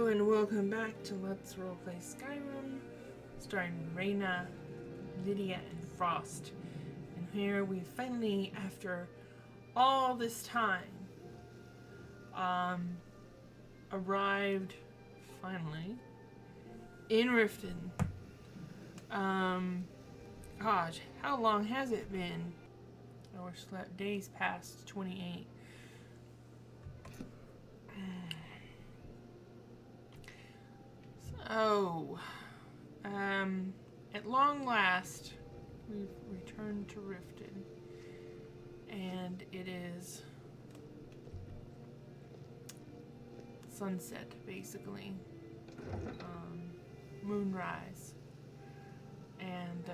and welcome back to Let's Roleplay Skyrim, starring Rayna, Lydia, and Frost. And here we finally, after all this time, arrived, finally, in Riften. Gosh, how long has it been? Or slept days past 28. So, at long last, we've returned to Riften, and it is sunset, basically, moonrise, and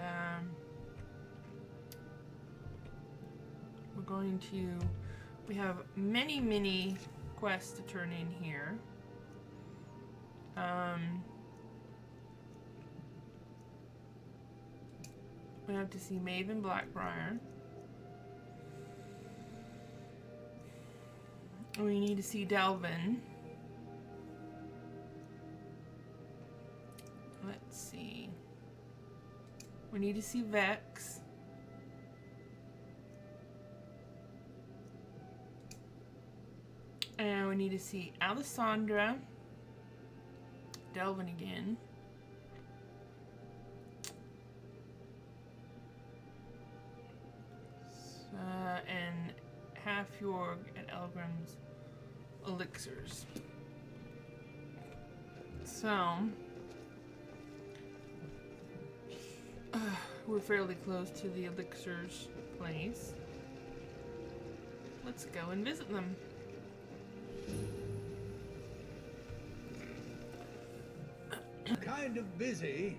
we have many quests to turn in here. We have to see Maven Blackbriar. We need to see Delvin. Let's see. We need to see Vex. And we need to see Alessandra. Delvin again. And Half-Yorg and Elgrim's elixirs. So, we're fairly close to the elixirs place. Let's go and visit them. Kind of busy,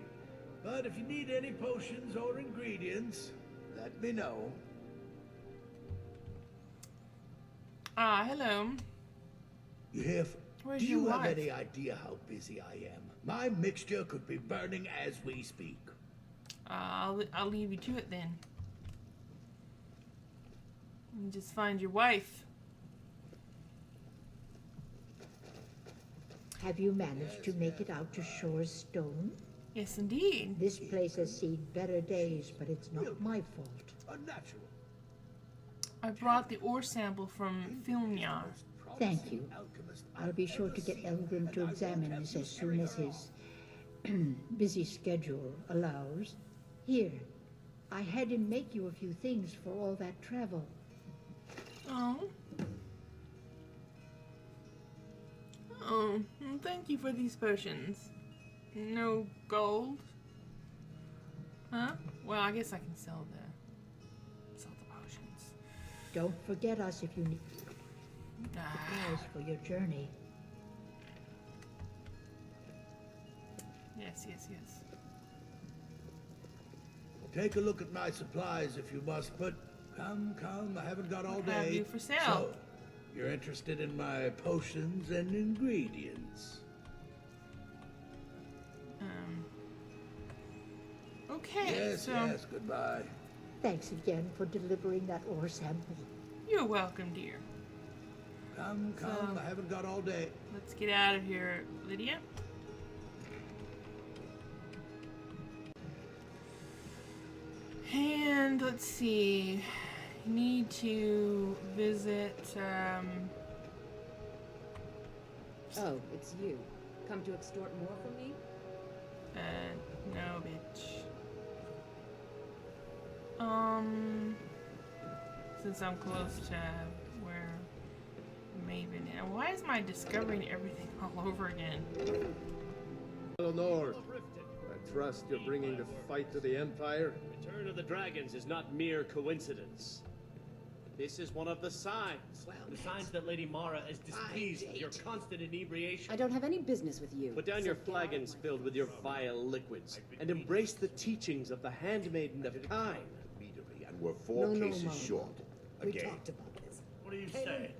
but if you need any potions or ingredients, let me know. Hello. You hear? Where's Do you your have wife? any idea how busy I am? My mixture could be burning as we speak. I'll leave you to it then. You just find your wife. Have you managed to make it out to Shore's Stone? Yes, indeed. This place has seen better days, but it's not my fault. Unnatural. I brought the ore sample from Filmyar. Thank you. I'll be sure to get Elgrim to examine this as soon as his busy schedule allows. Here, I had him make you a few things for all that travel. Oh. Oh, thank you for these potions. No gold? Huh? Well, I guess I can sell the potions. Don't forget us if you need supplies for your journey. Yes. Take a look at my supplies if you must, but come, I haven't got all What have day. you for sale? So, you're interested in my potions and ingredients? Okay, Yes, goodbye. Thanks again for delivering that ore sample. You're welcome, dear. Come, I haven't got all day. Let's get out of here, Lydia. And let's see. Need to visit, Oh, it's you. Come to extort more from me? no, bitch. Since I'm close to where Maven is. Why is my discovering everything all over again? Eleanor, I trust you're bringing the fight to the Empire. Return of the Dragons is not mere coincidence. This is one of the signs. The signs that Lady Mara is displeased with your constant inebriation. I don't have any business with you. Put down so your get out of flagons my filled with your vile liquids, and embrace the teachings of the Handmaiden of Kine. And we're four cases Mom. short. We Again. talked about this. What are you saying?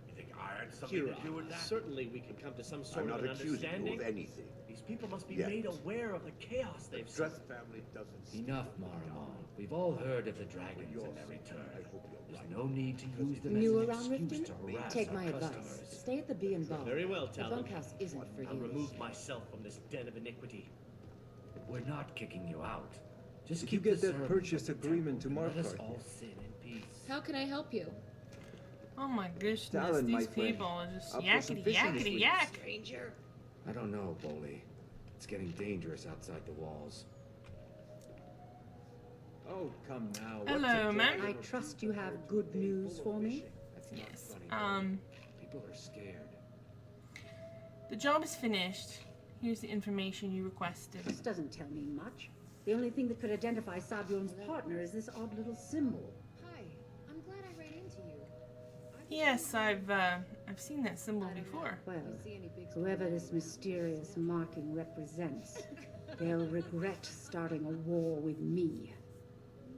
You think I had something Kira, to do with that. certainly we can come to some sort I'm not of an accusing you understanding. of anything. These people must be Yet. made aware of the chaos they've seen. Dress family doesn't seem Enough, to be Maramo. down. We've all heard of the dragons Your and their sake, return. I hope you're There's right. no need to use them New as an around excuse Riften? to harass Take our my advice. customers. Stay at the Bee and Bar. Very well, The Talon. bunkhouse isn't for I'll you. remove myself from this den of iniquity. We're not kicking you out. Just If you keep get the that servants purchase protected agreement to and let us Markarth. all sit in peace. How can I help you? Oh my goodness, Talon, my these friend. people are just Up for some yakety fishing this yakety week. yak. Stranger. I don't know, Bolly. It's getting dangerous outside the walls. Oh, come now. what's Hello, a ma'am. I trust you have good news for me. That's not Yes. funny, Bolly. People are scared. The job is finished. Here's the information you requested. This doesn't tell me much. The only thing that could identify Sabyon's partner is this odd little symbol. Hi, I'm glad I ran into you. Yes, I've seen that symbol before. Well, You see any big whoever this mysterious marking represents, they'll regret starting a war with me.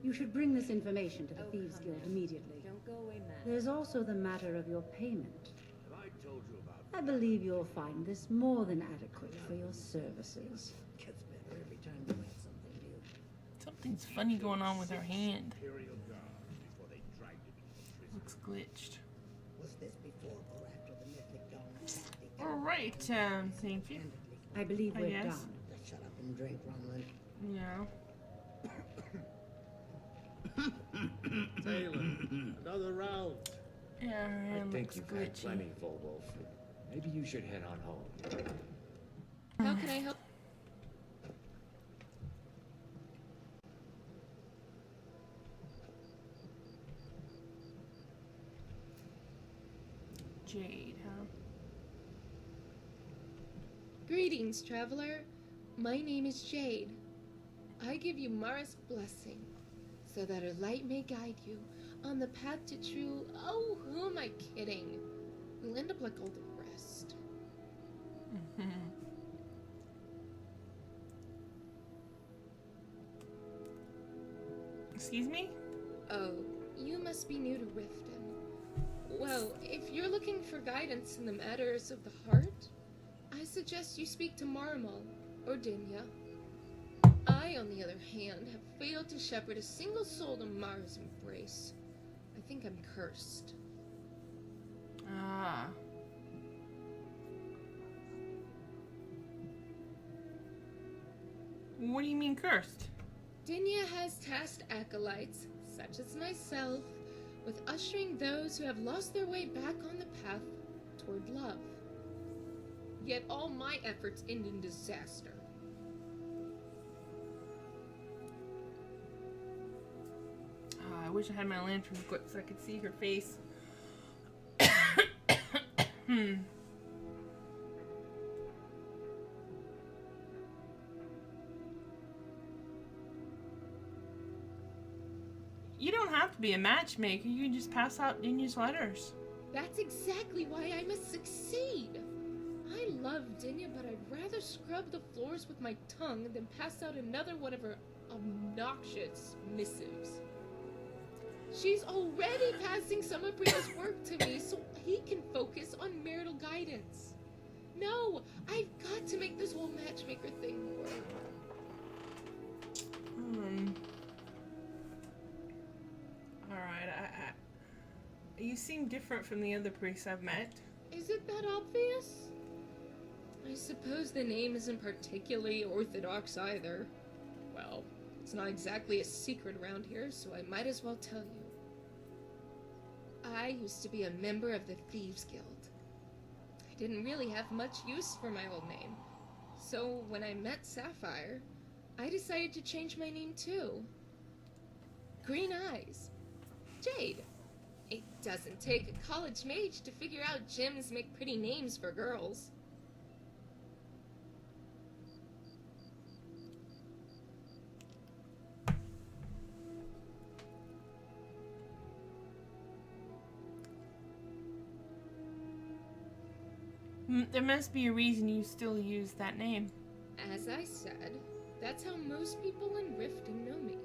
You should bring this information to the Thieves Guild immediately. Don't go away, Matt. There's also the matter of your payment. Have I told you about I believe you'll find this more than adequate for your services. Gets better every time you learn something new. Something's funny going on with her hand. Imperial guards before they dragged it into the prison? Looks glitched. Was this before or after the mythic dawn attacked the Alright, thank you. I believe I we're guess. done. Let's shut up and drink, Ronlin. Yeah. Taylor, another round. Yeah, her I hand think looks you've had glitchy. plenty, Volwolf. Maybe you should head on home. How can I help? Jade, huh? Greetings, traveler. My name is Jade. I give you Mara's blessing, so that her light may guide you on the path to true. Oh, who am I kidding? You'll end up like all the rest. Excuse me? Oh, you must be new to Riften. Well, if you're looking for guidance in the matters of the heart, I suggest you speak to Marmal or Dinya. I, on the other hand, have failed to shepherd a single soul to Mara's embrace. I think I'm cursed. Ah. What do you mean cursed? Dinya has tasked acolytes, such as myself, with ushering those who have lost their way back on the path toward love. Yet all my efforts end in disaster. Ah, I wish I had my lantern equipped so I could see her face. You don't have to be a matchmaker. You can just pass out Dinya's letters. That's exactly why I must succeed. I love Dinya, but I'd rather scrub the floors with my tongue than pass out another one of her obnoxious missives. She's already passing some of Bria's work to me so he can focus on marital guidance. No, I've got to make this whole matchmaker thing work. Alright, you seem different from the other priests I've met. Is it that obvious? I suppose the name isn't particularly orthodox either. Well, it's not exactly a secret around here, so I might as well tell you. I used to be a member of the Thieves Guild. I didn't really have much use for my old name, so when I met Sapphire, I decided to change my name too. Green Eyes. Jade. It doesn't take a college mage to figure out gyms make pretty names for girls. There must be a reason you still use that name. As I said, that's how most people in Riften know me.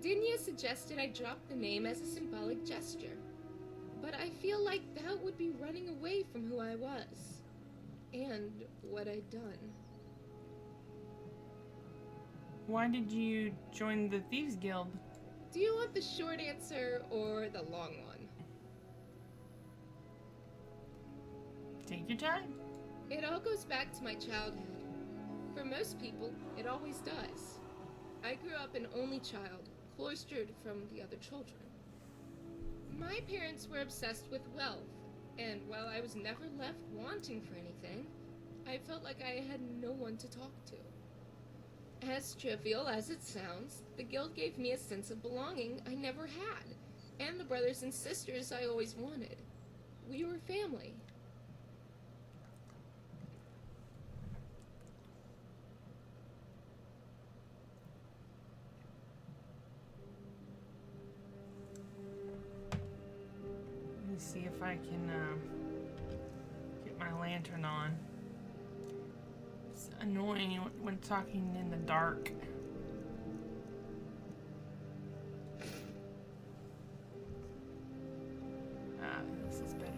Dinya suggested I drop the name as a symbolic gesture. But I feel like that would be running away from who I was. And what I'd done. Why did you join the Thieves Guild? Do you want the short answer or the long one? Take your time. It all goes back to my childhood. For most people, it always does. I grew up an only child, cloistered from the other children. My parents were obsessed with wealth, and while I was never left wanting for anything, I felt like I had no one to talk to. As trivial as it sounds, the guild gave me a sense of belonging I never had, and the brothers and sisters I always wanted. We were family. Let me see if I can get my lantern on. It's annoying when talking in the dark. Ah, this is better.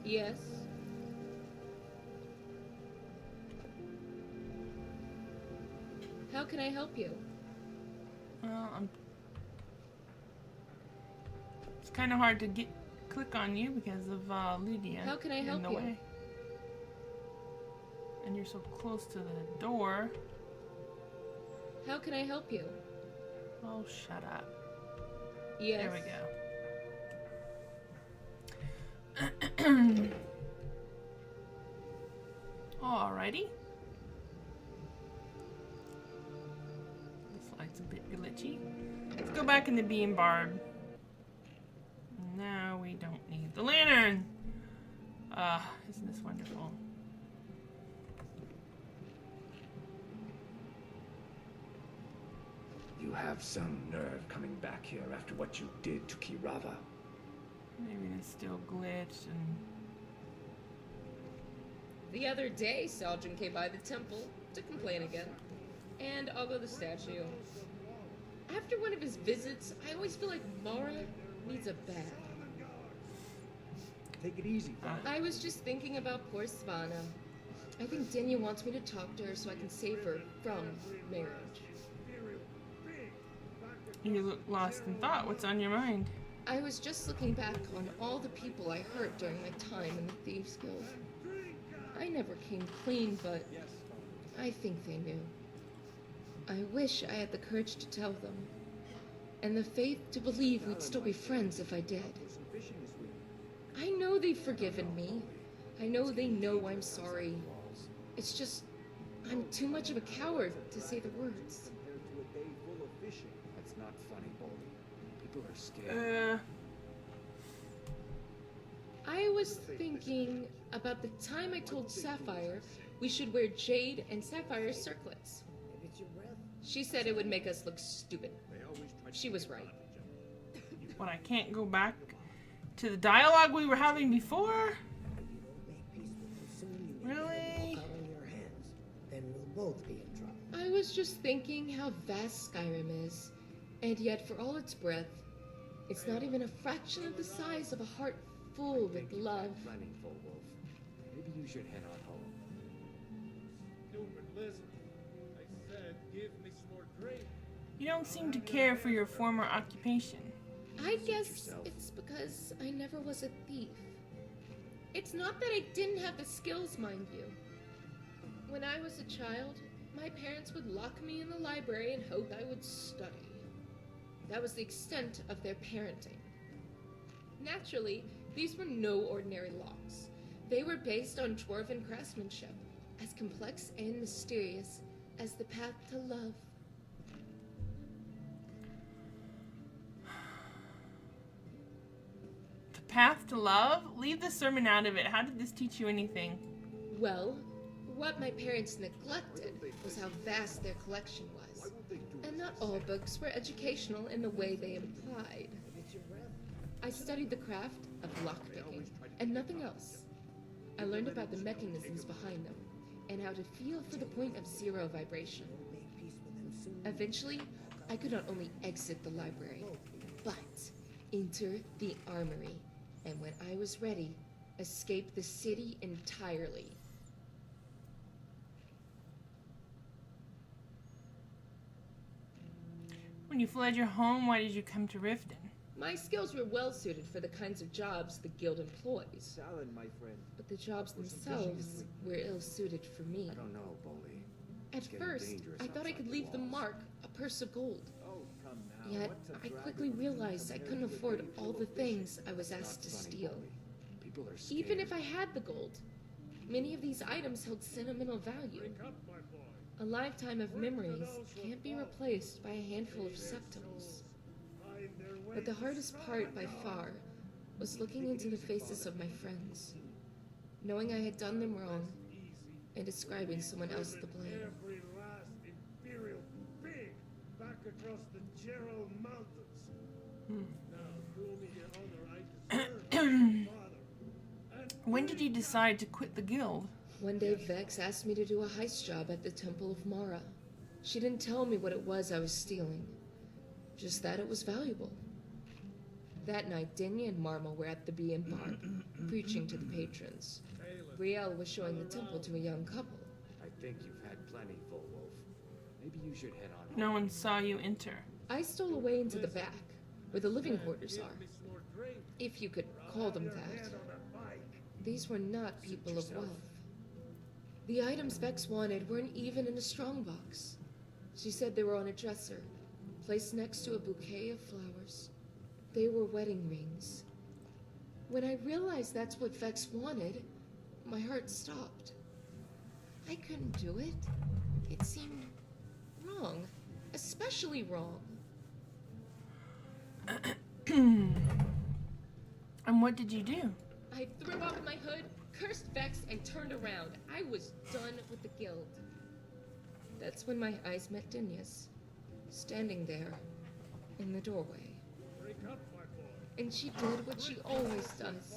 Yes. How can I help you? Well, it's kind of hard to click on you because of Lydia. How can I help in the you? way. And you're so close to the door. How can I help you? Oh, shut up. Yes. There we go. Alrighty. This light's a bit glitchy. Let's go back into being Barb. Now we don't need the lantern. Isn't this wonderful? You have some nerve coming back here after what you did to Kirava. Maybe it's still glitched and... The other day, Saljin came by the temple to complain again. And I'll go to the statue. After one of his visits, I always feel like Mara needs a bath. Take it easy, I was just thinking about poor Svana. I think Denya wants me to talk to her so I can save her from marriage. You look lost in thought. What's on your mind? I was just looking back on all the people I hurt during my time in the Thieves Guild. I never came clean, but I think they knew. I wish I had the courage to tell them, and the faith to believe we'd still be friends if I did. I know they've forgiven me. I know they know I'm sorry. It's just, I'm too much of a coward to say the words. That's not funny, Boldy. People are scared. I was thinking about the time I told Sapphire we should wear Jade and Sapphire's circlets. She said it would make us look stupid. She was right. What, I can't go back to the dialogue we were having before? Really? Then we'll both be in trouble. I was just thinking how vast Skyrim is, and yet for all its breadth, it's not even a fraction of the size of a heart full with love. Running, full wolf. Maybe you should head on home. Stupid lizard. I said, give me some more drink. You don't seem to care for your former occupation. I guess it's because I never was a thief. It's not that I didn't have the skills, mind you. When I was a child, my parents would lock me in the library and hope I would study. That was the extent of their parenting. Naturally, these were no ordinary locks. They were based on dwarven craftsmanship, as complex and mysterious as the path to love. The path to love? Leave the sermon out of it. How did this teach you anything? Well, what my parents neglected was how vast their collection was. And not all books were educational in the way they implied. I studied the craft of lockpicking, and nothing else. I learned about the mechanisms behind them, and how to feel for the point of zero vibration. Eventually, I could not only exit the library, but enter the armory and when I was ready, escape the city entirely. When you fled your home, why did you come to Riften? My skills were well suited for the kinds of jobs the guild employs. Salad, my friend. But the jobs themselves were ill-suited for me. I don't know, Bully. At first, I thought I could leave the mark, a purse of gold. Oh, come now. Yet, I quickly realized I couldn't afford all the things I was asked to steal. People are scared. Even if I had the gold, many of these items held sentimental value. Wake up, my boy. A lifetime of memories can't be replaced by a handful of septims. Find their way But the to hardest part by Skyrim. far was looking into the faces of my friends, knowing I had done them wrong, Easy. and ascribing someone else the blame. Every last Imperial pig back across the Gerald Mountains. Now, do me the honor I deserve, Father. And When did you decide to quit the guild? One day, Vex asked me to do a heist job at the Temple of Mara. She didn't tell me what it was I was stealing, just that it was valuable. That night, Dinya and Marma were at the BM Bar, preaching to the patrons. Riel was showing the temple to a young couple. I think you've had plenty, Full Wolf. Maybe you should head on home. No one saw you enter. I stole away into the back, where the living quarters are, me some more drink. if you could call them that. Hand on that bike. These were not people of wealth. The items Vex wanted weren't even in a strongbox. She said they were on a dresser, placed next to a bouquet of flowers. They were wedding rings. When I realized that's what Vex wanted, my heart stopped. I couldn't do it. It seemed wrong, especially wrong. And what did you do? I threw off my hood, cursed Vex, and turned around. I was done with the guild. That's when my eyes met Dinya's, standing there in the doorway. Wake up, my boy. And she did what she always does.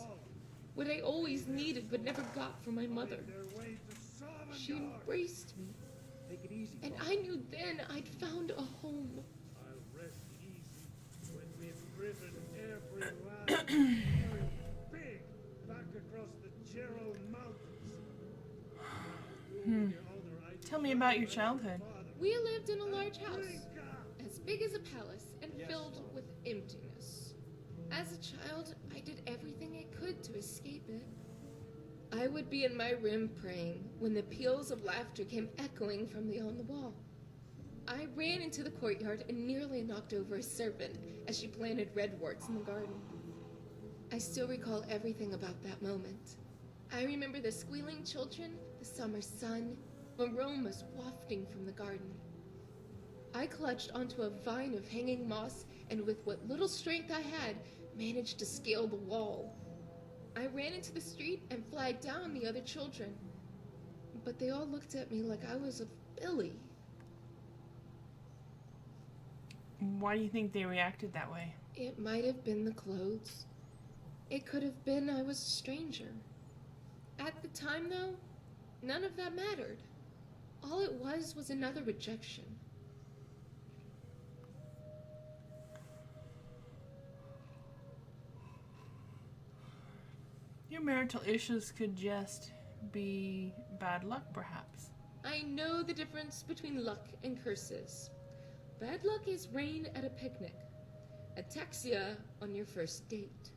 What I always needed but never got from my mother. Their way to Sodom She Yard. embraced me. Take it easy. And boss. I knew then I'd found a home. I'll rest easy when we've driven every last Imperial pig back across the Gerald Mountains. Do me the honor I Tell me about your childhood. Father. We lived in a large house, Drink up. as big as a palace and filled with emptiness. As a child, I did everything I could to escape it. I would be in my room praying when the peals of laughter came echoing from beyond the wall. I ran into the courtyard and nearly knocked over a serpent as she planted redworts in the garden. I still recall everything about that moment. I remember the squealing children, the summer sun, aromas wafting from the garden. I clutched onto a vine of hanging moss and with what little strength I had, managed to scale the wall. I ran into the street and flagged down the other children, but they all looked at me like I was a billy. Why do you think they reacted that way? It might have been the clothes. It could have been I was a stranger. At the time, though, none of that mattered. All it was another rejection. Your marital issues could just be bad luck, perhaps. I know the difference between luck and curses. Bad luck is rain at a picnic, ataxia on your first date.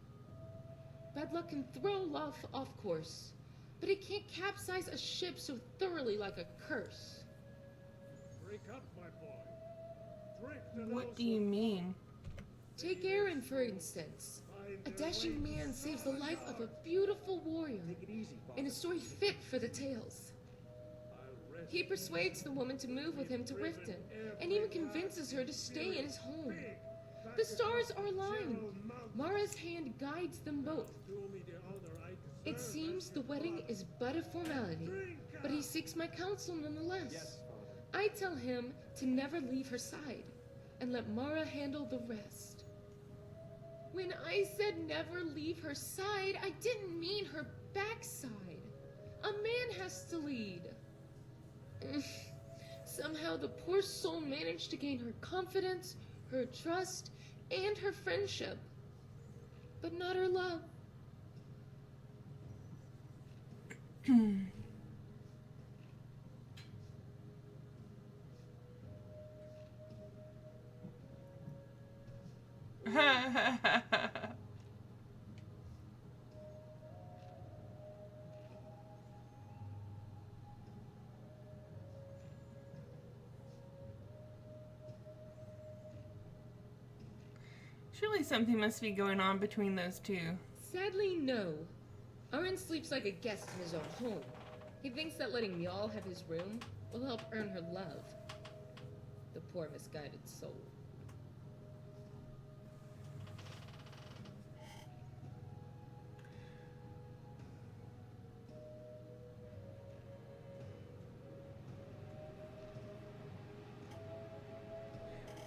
Bad luck can throw love off course, but it can't capsize a ship so thoroughly like a curse. Drink up, my boy. Drink to What those do you who mean? Take Aaron, for instance. find A their dashing way to man saves the Sodom life of a Yard. beautiful warrior Take it easy, boss. in a story fit for the tales. I'll rest He persuades the woman to move with him to Riften, and even convinces her to stay in his home. pig back The stars across are the aligned. Gerald Mountains. Mara's hand guides them both. Do me the honor I It deserve seems as the your wedding father. is but a formality, Drink but he up. seeks my counsel nonetheless. Yes, father. I tell him to never leave her side and let Mara handle the rest. When I said never leave her side, I didn't mean her backside. A man has to lead. Somehow the poor soul managed to gain her confidence, her trust, and her friendship, but not her love. Surely something must be going on between those two. Sadly, no. Oren sleeps like a guest in his own home. He thinks that letting Mjall have his room will help earn her love. The poor misguided soul.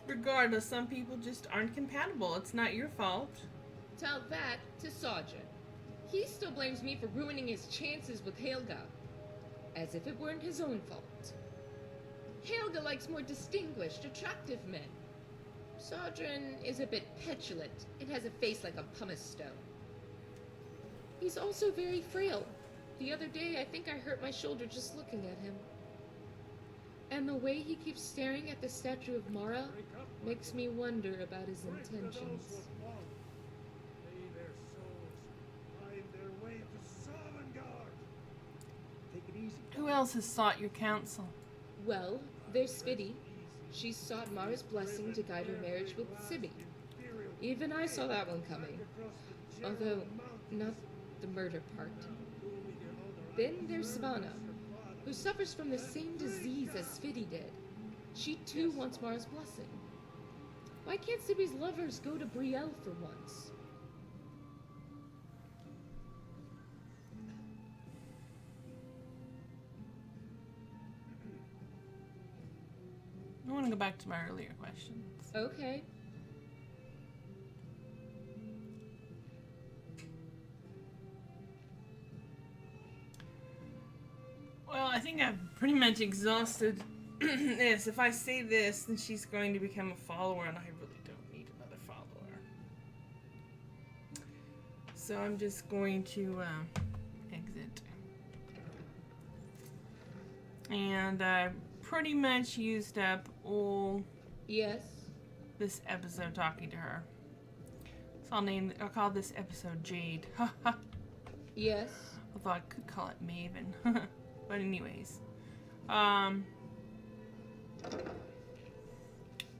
Regardless, some people just aren't compatible. It's not your fault. Tell that to Sajin. He still blames me for ruining his chances with Helga, as if it weren't his own fault. Helga likes more distinguished, attractive men. Sajin is a bit petulant and has a face like a pumice stone. He's also very frail. The other day, I think I hurt my shoulder just looking at him. And the way he keeps staring at the statue of Mara makes me wonder about his intentions. May their souls find their way to Sovngarde. Take it easy. Who else has sought your counsel? Well, there's Sviti. She sought Mara's blessing to guide her marriage with Sibi. Even I saw that one coming. Although, not the murder part. Then there's Savannah, who suffers from the same disease as Sviti did. She too wants Mara's blessing. Why can't Sibi's lovers go to Brielle for once? I want to go back to my earlier questions. Okay. Well, I think I've pretty much exhausted this. If I say this, then she's going to become a follower, and I really don't need another follower. So I'm just going to exit. And I pretty much used up all Yes. this episode talking to her. So I'll call this episode Jade. Yes. Although I could call it Maven. But anyways.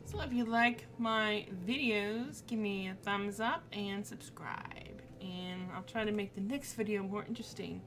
So if you like my videos, give me a thumbs up and subscribe. And I'll try to make the next video more interesting.